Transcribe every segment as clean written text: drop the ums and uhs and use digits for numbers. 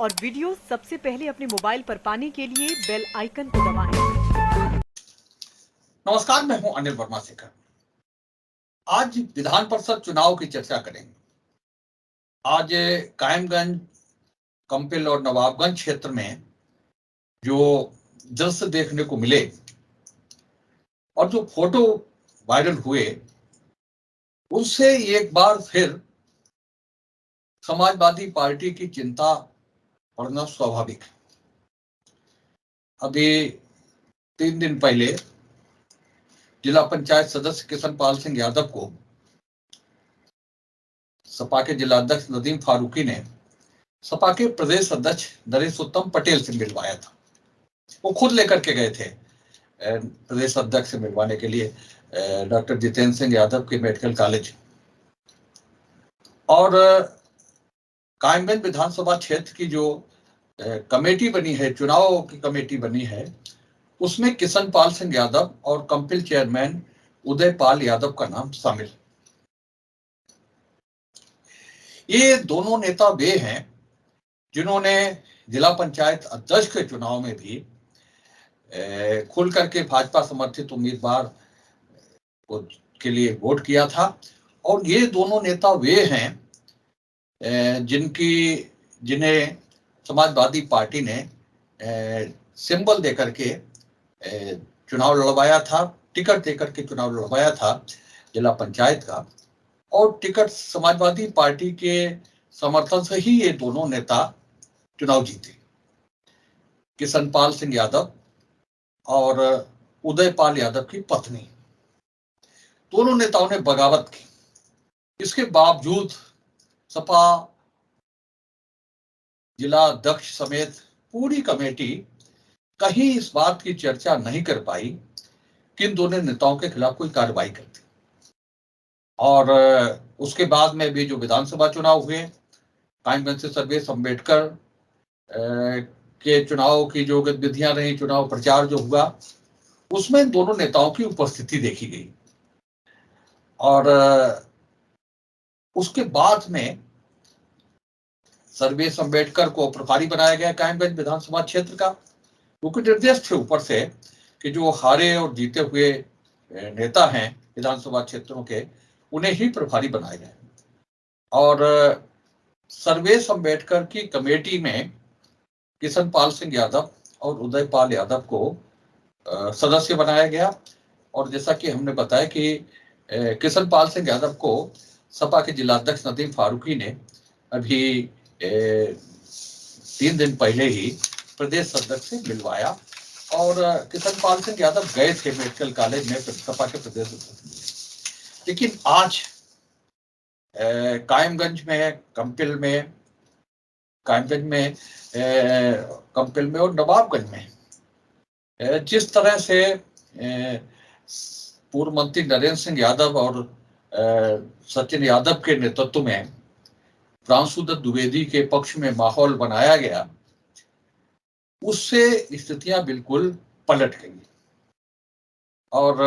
और वीडियो सबसे पहले अपने मोबाइल पर पाने के लिए बेल आइकन को दबाएं। नमस्कार, मैं हूं अनिल वर्मा शेखर। आज विधान परिषद चुनाव की चर्चा करेंगे। आज कायमगंज, कंपिल और नवाबगंज क्षेत्र में जो दृश्य देखने को मिले और जो फोटो वायरल हुए, उससे एक बार फिर समाजवादी पार्टी की चिंता बढ़ना स्वाभाविक है। अभी 3 दिन पहले जिला पंचायत सदस्य किशनपाल सिंह यादव को सपा के जिला अध्यक्ष नदीम फारूकी ने सपा के प्रदेश अध्यक्ष नरेश उत्तम पटेल से मिलवाया था। वो खुद लेकर के गए थे प्रदेश अध्यक्ष से मिलवाने के लिए डॉक्टर जितेंद्र सिंह यादव के मेडिकल कॉलेज। और कायमगंज विधानसभा क्षेत्र की जो कमेटी बनी है, चुनाव की कमेटी बनी है, उसमें किशनपाल सिंह यादव और कंपिल चेयरमैन उदयपाल यादव का नाम शामिल। ये दोनों नेता वे हैं जिन्होंने जिला पंचायत अध्यक्ष के चुनाव में भी खुल करके भाजपा समर्थित उम्मीदवार के लिए वोट किया था। और ये दोनों नेता वे हैं जिन्हें समाजवादी पार्टी ने सिंबल देकर के चुनाव लड़वाया था, टिकट देकर के चुनाव लड़वाया था जिला पंचायत का। और टिकट समाजवादी पार्टी के समर्थन से ही ये दोनों नेता चुनाव जीते। किशनपाल सिंह यादव और उदयपाल यादव की पत्नी, दोनों नेताओं ने बगावत की। इसके बावजूद सपा जिला अध्यक्ष समेत पूरी कमेटी कहीं इस बात की चर्चा नहीं कर पाई कि इन दोनों नेताओं के खिलाफ कोई कार्रवाई करती। और उसके बाद में भी जो विधानसभा चुनाव हुए, कायमगंज से सर्वेश अम्बेडकर के चुनाव की जो गतिविधियां रही, चुनाव प्रचार जो हुआ, उसमें दोनों नेताओं की उपस्थिति देखी गई। और उसके बाद में सर्वेश अम्बेडकर को प्रभारी बनाया गया कायमगंज विधानसभा क्षेत्र का, क्योंकि निर्देश थे ऊपर से कि जो हारे और जीते हुए नेता हैं विधानसभा क्षेत्रों के, उन्हें ही प्रभारी बनाया गया। और सर्वेश अम्बेडकर की कमेटी में किशनपाल सिंह यादव और उदयपाल यादव को सदस्य बनाया गया। और जैसा कि हमने बताया कि किशनपाल सिंह यादव को सपा के जिलाध्यक्ष नदीम फारूकी ने अभी 3 दिन पहले ही प्रदेश अध्यक्ष से मिलवाया। और किशनपाल सिंह यादव गए थे मेडिकल कॉलेज में सपा के प्रदेश अध्यक्ष। लेकिन आज कायमगंज में, कंपिल में और नवाबगंज में जिस तरह से पूर्व मंत्री नरेंद्र सिंह यादव और सचिन यादव के नेतृत्व में प्रांशु दत्त द्विवेदी के पक्ष में माहौल बनाया गया, उससे स्थितियां बिल्कुल पलट गई। और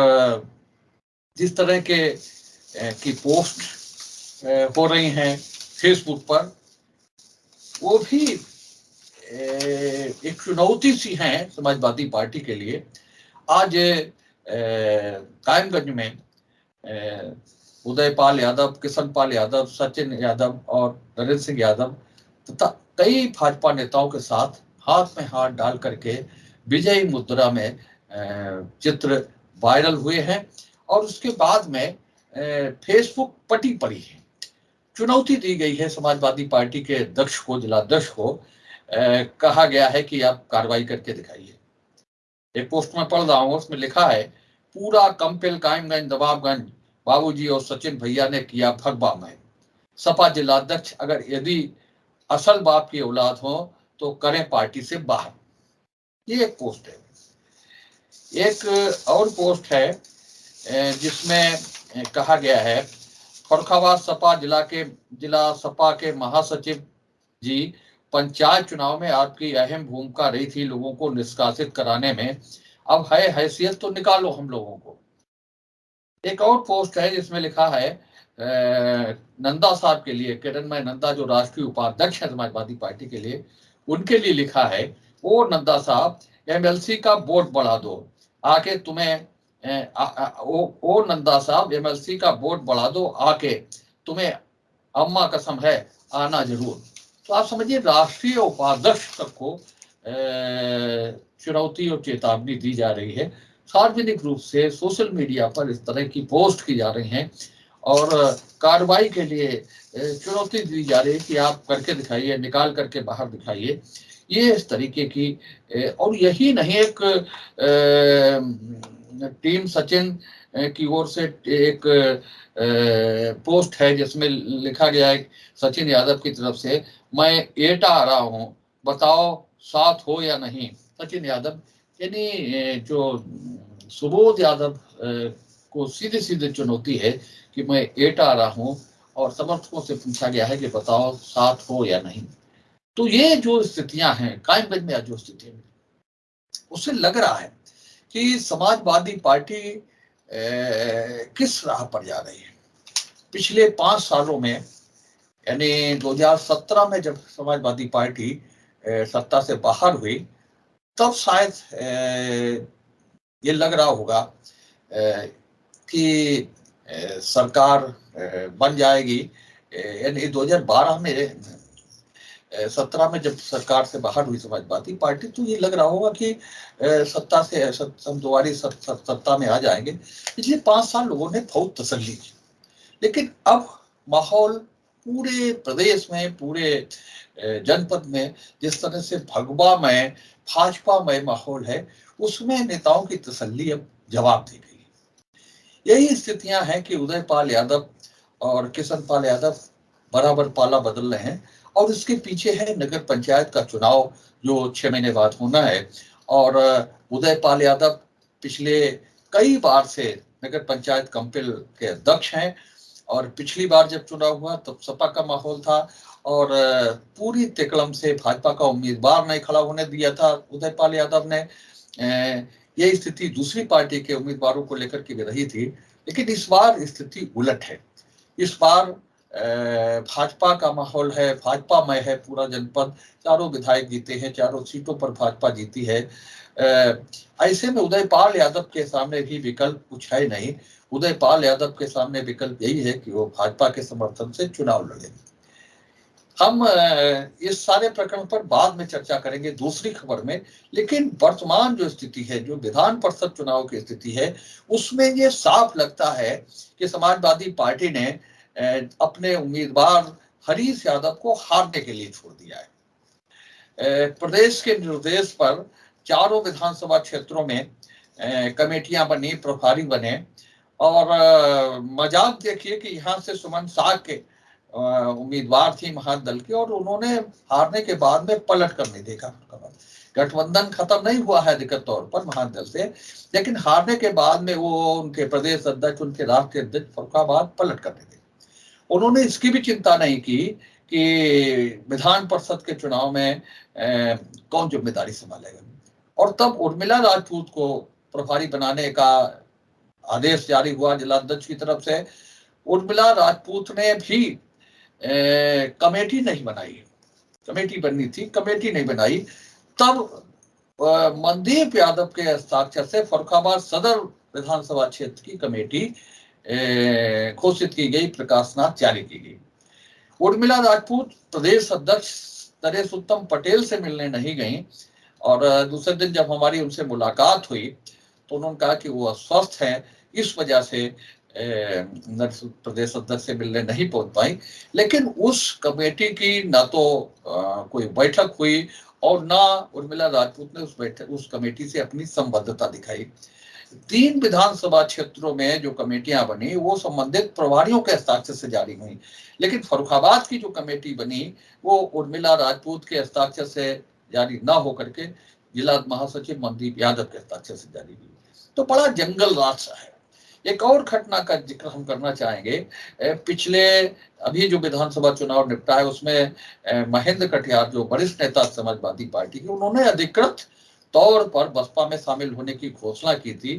जिस तरह की पोस्ट हो रही हैं फेसबुक पर, वो भी एक चुनौती सी हैं समाजवादी पार्टी के लिए। आज कायमगंज में उदयपाल यादव, किशनपाल यादव, सचिन यादव और नरेंद्र सिंह यादव तथा कई भाजपा नेताओं के साथ हाथ में हाथ डाल करके विजयी मुद्रा में चित्र वायरल हुए हैं। और उसके बाद में फेसबुक पटी पड़ी है। चुनौती दी गई है समाजवादी पार्टी के अध्यक्ष को, जिलाध्यक्ष को। कहा गया है कि आप कार्रवाई करके दिखाइए। एक पोस्ट में पढ़ रहा हूं, उसमें लिखा है, पूरा कंपिल, कायमगंज, नवाबगंज बाबूजी और सचिन भैया ने किया भगवा में। सपा जिलाध्यक्ष अगर यदि असल बाप की औलाद हो तो करें पार्टी से बाहर। ये एक पोस्ट है। एक और पोस्ट है जिसमें कहा गया है, फर्रुखाबाद सपा जिला सपा के महासचिव जी, पंचायत चुनाव में आपकी अहम भूमिका रही थी लोगों को निष्कासित कराने में, अब है हैसियत तो निकालो हम लोगों को। एक और पोस्ट है जिसमें लिखा है नंदा साहब के लिए, किरणमय नंदा जो राष्ट्रीय उपाध्यक्ष है समाजवादी पार्टी के लिए, उनके लिए लिखा है, ओ नड्डा साहब एमएलसी का वोट बढ़ा दो, आके तुम्हें ओ नड्डा साहब एमएलसी का वोट बढ़ा दो, आके तुम्हें अम्मा कसम है आना जरूर। तो आप समझिए राष्ट्रीय उपाध्यक्ष तक को चुनौती और चेतावनी दी जा रही है। सार्वजनिक रूप से सोशल मीडिया पर इस तरह की पोस्ट की जा रही हैं और कार्रवाई के लिए चुनौती दी जा रही है कि आप करके दिखाइए, निकाल करके बाहर दिखाइए। ये इस तरीके की और यही नहीं, एक टीम सचिन की ओर से एक पोस्ट है जिसमें लिखा गया है सचिन यादव की तरफ से, मैं एटा आ रहा हूं, बताओ साथ हो या नहीं। सचिन यादव यानी जो सुबोध यादव को सीधे सीधे चुनौती है कि मैं एटा आ रहा हूं और समर्थकों से पूछा गया है कि बताओ साथ हो या नहीं। तो ये जो स्थितियां हैं कायमगंज में, जो स्थिति है उससे लग रहा है कि समाजवादी पार्टी किस राह पर जा रही है। पिछले 5 सालों में, यानी 2017 में जब समाजवादी पार्टी सत्ता से बाहर हुई, तब शायद ये लग रहा होगा कि सरकार बन जाएगी। यानी 2012 में 17 में जब सरकार से बाहर हुई समाजवादी पार्टी, तो ये लग रहा होगा कि सत्ता से हम दोबारा सत्ता में आ जाएंगे। पिछले 5 साल लोगों ने बहुत तसल्ली की, लेकिन अब माहौल पूरे प्रदेश में, पूरे जनपद में जिस तरह से भगवामय भाजपामय माहौल है, उसमें नेताओं की तसल्ली अब जवाब दी गई। यही स्थितियां हैं कि उदयपाल यादव और किशन पाल यादव बराबर पाला बदल रहे हैं और इसके पीछे है नगर पंचायत का चुनाव जो 6 महीने बाद होना है। और उदयपाल यादव पिछले कई बार से नगर पंचायत कंपिल के अध्यक्ष हैं और पिछली बार जब चुनाव हुआ तब सपा का माहौल था और पूरी तिकड़म से भाजपा का उम्मीदवार नहीं खड़ा होने दिया था उदयपाल यादव ने। यही स्थिति दूसरी पार्टी के उम्मीदवारों को लेकर के भी रही थी, लेकिन इस बार स्थिति उलट है। इस बार भाजपा का माहौल है, भाजपामय है पूरा जनपद, चारों विधायक जीते हैं, चारों सीटों पर भाजपा जीती है। ऐसे में उदयपाल यादव के सामने भी विकल्प कुछ है नहीं। उदयपाल यादव के सामने विकल्प यही है कि वो भाजपा के समर्थन से चुनाव लड़े। हम इस सारे प्रकरण पर बाद में चर्चा करेंगे दूसरी खबर में, लेकिन वर्तमान जो स्थिति है, जो विधान परिषद चुनाव की स्थिति है, उसमें ये साफ लगता है कि समाजवादी पार्टी ने अपने उम्मीदवार हरीश यादव को हारने के लिए छोड़ दिया है। प्रदेश के निर्देश पर चारों विधानसभा क्षेत्रों में कमेटियां बनी, प्रभारी बने और मजाक देखिए कि यहाँ से सुमन शाह के उम्मीदवार थी महादल की और उन्होंने हारने के बाद में पलट कर नहीं देखा। गठबंधन खत्म नहीं हुआ है अधिकृत तौर पर महादल से, लेकिन हारने के बाद में वो उनके प्रदेश अध्यक्ष, उनके राष्ट्रीय अध्यक्ष फरुखाबाद पलट कर नहीं देखा। उन्होंने इसकी भी चिंता नहीं की कि विधान परिषद के चुनाव में कौन जिम्मेदारी संभालेगा। और तब उर्मिला राजपूत को प्रभारी बनाने का आदेश जारी हुआ जिलाध्यक्ष की तरफ से। उर्मिला राजपूत ने भी कमेटी नहीं बनाई, कमेटी बननी थी, कमेटी नहीं बनाई। तब मनदीप यादव के हस्ताक्षर से फरुखाबाद सदर विधानसभा क्षेत्र की कमेटी घोषित की गई, प्रकाशनाथ जारी की गई। उर्मिला राजपूत प्रदेश अध्यक्ष नरेश उत्तम पटेल से मिलने नहीं गई और दूसरे दिन जब हमारी उनसे मुलाकात हुई तो उन्होंने कहा कि वो अस्वस्थ हैं, इस वजह से प्रदेश अध्यक्ष से मिलने नहीं पहुंच पाई। लेकिन उस कमेटी की ना तो कोई बैठक हुई और ना उर्मिला राजपूत ने उस कमेटी से अपनी संबद्धता दिखाई। 3 विधानसभा क्षेत्रों में जो कमेटियां बनी वो संबंधित प्रभारियों के हस्ताक्षर से जारी हुई, लेकिन फरुखाबाद की जो कमेटी बनी वो उर्मिला राजपूत के हस्ताक्षर से जारी ना होकर के जिला महासचिव मनदीप यादव के हस्ताक्षर से जारी हुई। तो बड़ा जंगल राज सा है। एक और घटना का जिक्र हम करना चाहेंगे। पिछले अभी जो विधानसभा चुनाव निपटा है उसमें महेंद्र कटियार जो वरिष्ठ नेता समाजवादी पार्टी के, उन्होंने अधिकृत तौर पर बसपा में शामिल होने की घोषणा की थी।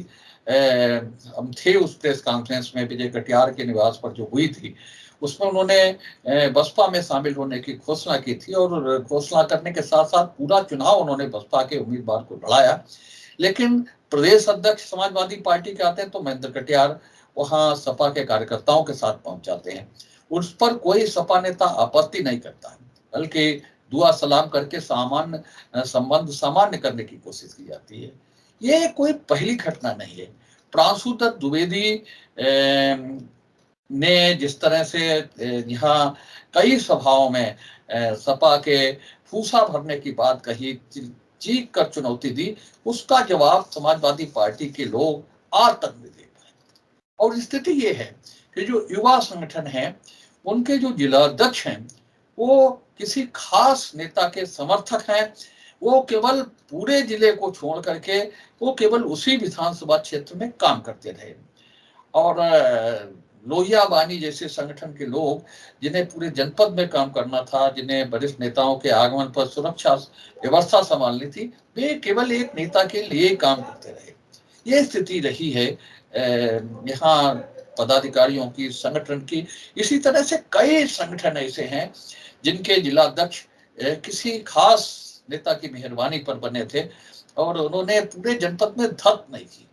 हम थे उस प्रेस कॉन्फ्रेंस में विजय कटियार के निवास पर जो हुई थी, उसमें उन्होंने बसपा में शामिल होने की घोषणा की थी और घोषणा करने के साथ साथ पूरा चुनाव उन्होंने बसपा के उम्मीदवार को लड़ाया। लेकिन प्रदेश अध्यक्ष समाजवादी पार्टी के आते हैं तो महेंद्र कटियार वहां सपा के कार्यकर्ताओं के साथ पहुंच जाते हैं। उस पर कोई सपा नेता आपत्ति नहीं करता है, बल्कि दुआ सलाम करके सामान्य संबंध सामान्य करने की कोशिश की जाती है। ये कोई पहली घटना नहीं है। प्रांशु दत्त द्विवेदी ने जिस तरह से यहाँ कई सभाओं में सपा के फूसा भरने की बात कही, चीख कर चुनौती दी, उसका जवाब समाजवादी पार्टी के लोग आज तक नहीं दे पाए। और स्थिति ये है कि जो युवा संगठन है, उनके जो जिला अध्यक्ष हैं, वो किसी खास नेता के समर्थक हैं। वो केवल पूरे जिले को छोड़ करके वो केवल उसी विधानसभा क्षेत्र में काम करते रहे। और लोहिया बानी जैसे संगठन के लोग, जिन्हें पूरे जनपद में काम करना था, जिन्हें वरिष्ठ नेताओं के आगमन पर सुरक्षा व्यवस्था संभालनी थी, वे केवल एक नेता के लिए काम करते रहे। ये स्थिति रही है यहाँ पदाधिकारियों की, संगठन की। इसी तरह से कई संगठन ऐसे हैं जिनके जिला अध्यक्ष किसी खास नेता की मेहरबानी पर बने थे और उन्होंने पूरे जनपद में धक नहीं की।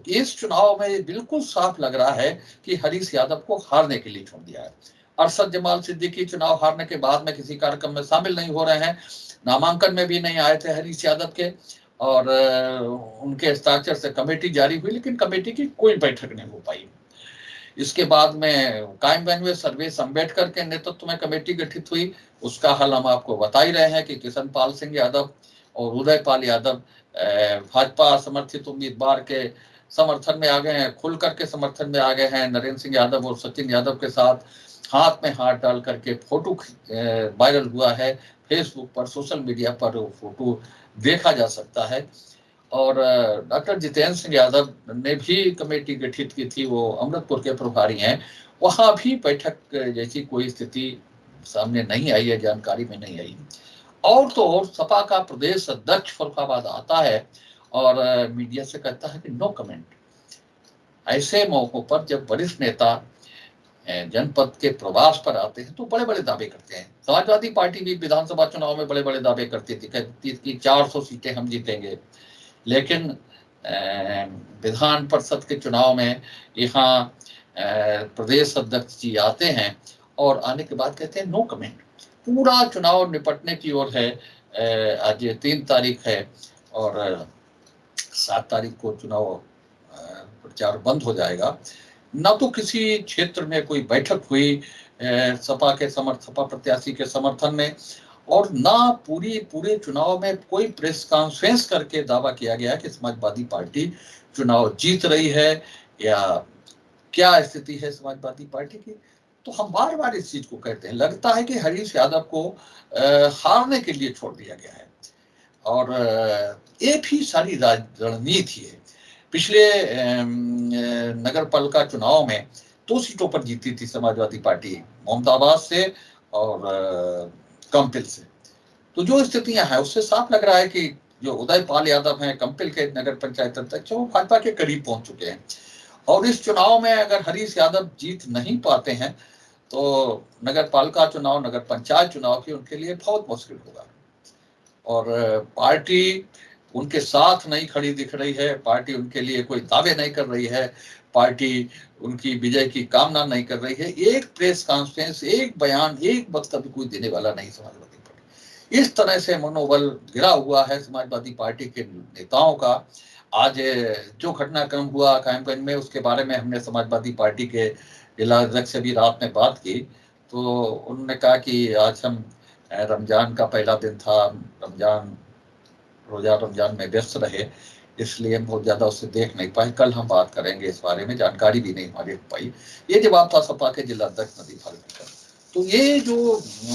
इस चुनाव में बिल्कुल साफ लग रहा है कि हरीश यादव को हारने के लिए छोड़ दिया है। अरशद जमाल सिद्दीकी चुनाव हारने के बाद में किसी कार्यक्रम में शामिल नहीं हो रहे हैं, नामांकन में भी नहीं आए थे हरीश यादव के, और उनके हस्ताक्षर से कमेटी जारी हुई, लेकिन कमेटी की कोई बैठक नहीं हो पाई। इसके बाद में कायमगंज में सर्वेश अम्बेडकर के नेतृत्व में कमेटी गठित हुई। उसका हल हम आपको बता ही रहे हैं कि किशन पाल सिंह यादव और उदय पाल यादव भाजपा समर्थित उम्मीदवार के समर्थन में आ गए हैं, खुल करके समर्थन में आ गए हैं। नरेंद्र सिंह यादव और सचिन यादव के साथ हाथ में हाथ डाल करके फोटो वायरल हुआ है फेसबुक पर, सोशल मीडिया पर वो फोटो देखा जा सकता है। और डॉक्टर जितेंद्र सिंह यादव ने भी कमेटी गठित की थी, वो अमृतपुर के प्रभारी हैं। वहां भी बैठक जैसी कोई स्थिति सामने नहीं आई है, जानकारी में नहीं आई। और तो और सपा का प्रदेश अध्यक्ष फरुखाबाद आता है और मीडिया से कहता है कि नो कमेंट। ऐसे मौकों पर जब वरिष्ठ नेता जनपद के प्रवास पर आते हैं तो बड़े बड़े दावे करते हैं। समाजवादी पार्टी भी विधानसभा चुनाव में बड़े बड़े दावे करती थी, कहती थी 400 सीटें हम जीतेंगे। लेकिन विधान परिषद के चुनाव में यहाँ प्रदेश अध्यक्ष जी आते हैं और आने के बाद कहते हैं नो कमेंट। पूरा चुनाव निपटने की ओर है। आज 3 तारीख है और 7 तारीख को चुनाव प्रचार बंद हो जाएगा। न तो किसी क्षेत्र में कोई बैठक हुई सपा प्रत्याशी के समर्थन में, और ना पूरे चुनाव में कोई प्रेस कॉन्फ्रेंस करके दावा किया गया कि समाजवादी पार्टी चुनाव जीत रही है या क्या स्थिति है समाजवादी पार्टी की। तो हम बार बार इस चीज को कहते हैं, लगता है कि हरीश यादव को हारने के लिए छोड़ दिया गया है। और ये भी सारी रणनीति है। पिछले नगर पालिका चुनाव में 2 सीटों पर जीती थी समाजवादी पार्टी, मोहम्मदाबाद से और कंपिल से। तो जो स्थितियां हैं उससे साफ लग रहा है कि जो उदय पाल यादव हैं, कंपिल के नगर पंचायत अध्यक्ष, वो भाजपा के करीब पहुंच चुके हैं। और इस चुनाव में अगर हरीश यादव जीत नहीं पाते हैं तो नगर पालिका चुनाव, नगर पंचायत चुनाव की उनके लिए बहुत मुश्किल होगा। और पार्टी उनके साथ नहीं खड़ी दिख रही है, पार्टी उनके लिए कोई दावे नहीं कर रही है, पार्टी उनकी विजय की कामना नहीं कर रही है। एक प्रेस कॉन्फ्रेंस, एक बयान, एक वक्तव्य कोई देने वाला नहीं समाजवादी पार्टी। इस तरह से मनोबल गिरा हुआ है समाजवादी पार्टी के नेताओं का। आज जो घटनाक्रम हुआ कायमगंज में, उसके बारे में हमने समाजवादी पार्टी के जिला अध्यक्ष से भी रात में बात की, तो उन्होंने कहा कि आज हम रमजान का पहला दिन था, रोजा रमजान में व्यस्त रहे, इसलिए हम बहुत ज्यादा उससे देख नहीं पाए। कल हम बात करेंगे इस बारे में, जानकारी भी नहीं हमारी हो पाई। ये जवाब था सपा के जिला अध्यक्ष नदीम फारूकी का। तो ये जो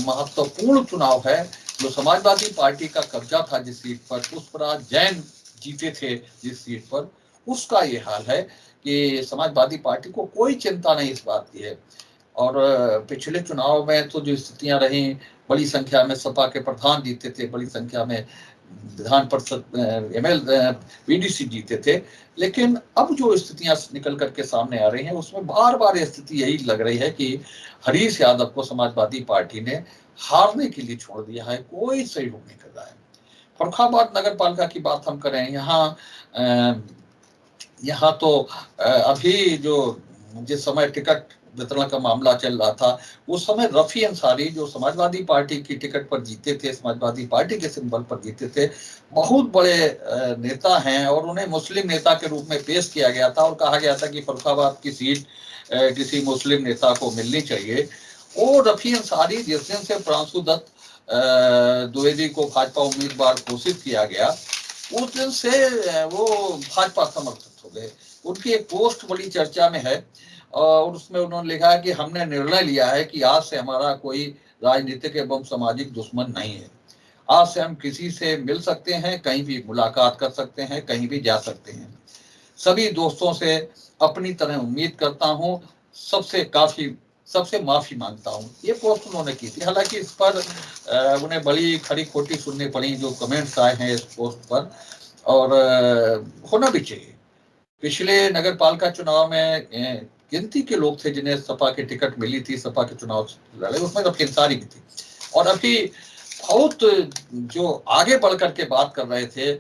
महत्वपूर्ण चुनाव है, जो समाजवादी पार्टी का कब्जा था जिस सीट पर, पुष्पराज जैन जीते थे जिस सीट पर, उसका ये हाल है कि समाजवादी पार्टी को कोई चिंता नहीं इस बात की है। और पिछले चुनाव में तो जो स्थितियां रही, बड़ी संख्या में सपा के प्रधान जीते थे, बड़ी संख्या में विधान परिषद एमएल बीडीसी जीते थे। लेकिन अब जो स्थितियां निकल करके सामने आ रही हैं उसमें बार बार स्थिति यही लग रही है कि हरीश यादव को समाजवादी पार्टी ने हारने के लिए छोड़ दिया है, कोई सहयोग नहीं कर रहा है। फर्रुखाबाद नगर पालिका की बात हम करें, यहाँ तो अभी जो जिस समय टिकट वितरण का मामला चल रहा था उस समय रफी अंसारी जो समाजवादी पार्टी की टिकट पर जीते थे, समाजवादी पार्टी के सिंबल पर जीते थे, बहुत बड़े नेता हैं और उन्हें मुस्लिम नेता के रूप में पेश किया गया था और कहा गया था कि फर्रुखाबाद की सीट किसी मुस्लिम नेता को मिलनी चाहिए। वो रफी अंसारी जिस दिन से प्रांशु दत्त द्विवेदी को भाजपा उम्मीदवार घोषित किया गया उस दिन से वो भाजपा समर्थक हो गए। उनकी एक पोस्ट बड़ी चर्चा में है और उसमें उन्होंने लिखा है कि हमने निर्णय लिया है कि आज से हमारा कोई राजनीतिक एवं सामाजिक दुश्मन नहीं है। आज से हम किसी से मिल सकते हैं, कहीं भी मुलाकात कर सकते हैं, कहीं भी जा सकते हैं। सभी दोस्तों से अपनी तरह उम्मीद करता हूं, सबसे माफी मांगता हूं। ये पोस्ट उन्होंने की थी। हालांकि इस पर उन्हें बड़ी खरी खोटी सुननी पड़ी जो कमेंट्स आए हैं इस पोस्ट पर, और होना भी चाहिए। पिछले नगर पालिका चुनाव में गिनती के लोग थे जिन्हें सपा की टिकट मिली थी, सपा के चुनाव लड़े, उसमें रफी अंसारी भी थी। और अभी बहुत जो आगे बढ़ करके बात कर रहे थे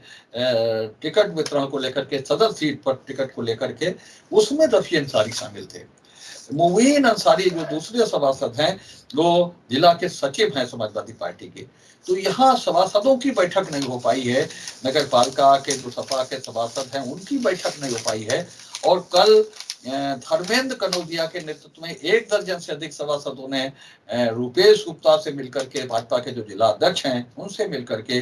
टिकट वितरण को लेकर के, सदर सीट पर टिकट को लेकर के, उसमें रफी अंसारी शामिल थे। मुबीन अंसारी जो दूसरे सभासद हैं वो जिला के सचिव हैं समाजवादी पार्टी के। तो यहाँ सभासदों की बैठक नहीं हो पाई है, नगर पालिका के जो सपा के सभासद हैं उनकी बैठक नहीं हो पाई है। और कल धर्मेंद्र कनौजिया के नेतृत्व में 1 दर्जन से अधिक सभासदों ने रुपेश गुप्ता से मिलकर के, भाजपा के जो जिला अध्यक्ष हैं उनसे मिलकर के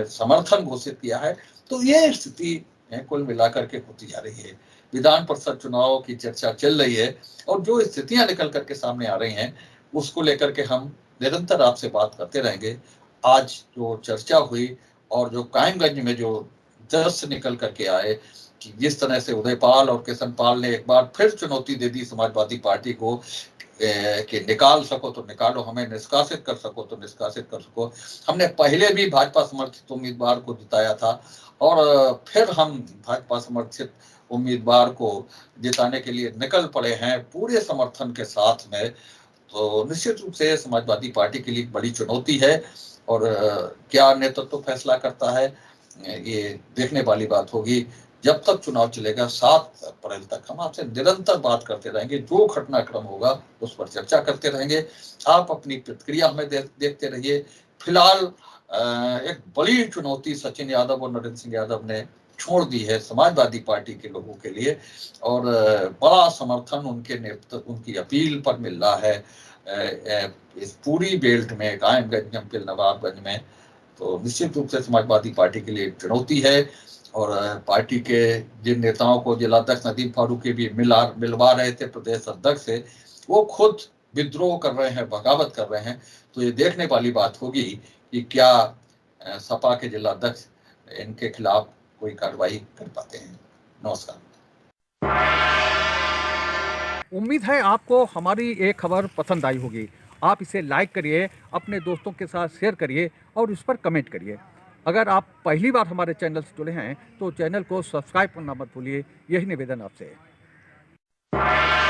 समर्थन घोषित किया है। तो ये स्थिति कुल मिलाकर के होती जा रही है। विधान परिषद चुनाव की चर्चा चल रही है और जो स्थितियां निकल करके सामने आ रही हैं उसको लेकर के हम निरंतर आपसे बात करते रहेंगे। आज जो चर्चा हुई और जो कायमगंज में जो दृश्य निकल करके आए कि जिस तरह से उदयपाल और किशन पाल ने एक बार फिर चुनौती दे दी समाजवादी पार्टी को कि निकाल सको तो निकालो, हमें निष्कासित कर सको तो निष्कासित कर सको। हमने पहले भी भाजपा समर्थित उम्मीदवार को जिताया था और फिर हम भाजपा समर्थित उम्मीदवार को जिताने के लिए निकल पड़े हैं पूरे समर्थन के साथ में। तो निश्चित रूप से समाजवादी पार्टी के लिए बड़ी चुनौती है और क्या नेतृत्व फैसला करता है ये देखने वाली बात होगी। जब तक चुनाव चलेगा 7 अप्रैल तक हम आपसे निरंतर बात करते रहेंगे, जो घटनाक्रम होगा उस पर चर्चा करते रहेंगे। आप अपनी प्रतिक्रिया हमें देखते रहिए। फिलहाल एक बड़ी चुनौती सचिन यादव और नरेंद्र सिंह यादव ने छोड़ दी है समाजवादी पार्टी के लोगों के लिए और बड़ा समर्थन उनकी अपील पर मिल रहा है इस पूरी बेल्ट में, कायमगंज, जमपील, नवाबगंज में। तो निश्चित रूप से समाजवादी पार्टी के लिए चुनौती है और पार्टी के जिन नेताओं को जिलाध्यक्ष नदीम फारूकी भी मिलवा रहे थे प्रदेश अध्यक्ष से, वो खुद विद्रोह कर रहे हैं, बगावत कर रहे हैं। तो ये देखने वाली बात होगी कि क्या सपा के जिलाध्यक्ष इनके खिलाफ कोई कार्रवाई कर पाते हैं। नमस्कार। उम्मीद है आपको हमारी ये खबर पसंद आई होगी। आप इसे लाइक करिए, अपने दोस्तों के साथ शेयर करिए और उस पर कमेंट करिए। अगर आप पहली बार हमारे चैनल से जुड़े हैं तो चैनल को सब्सक्राइब करना मत भूलिए। यही निवेदन आपसे है।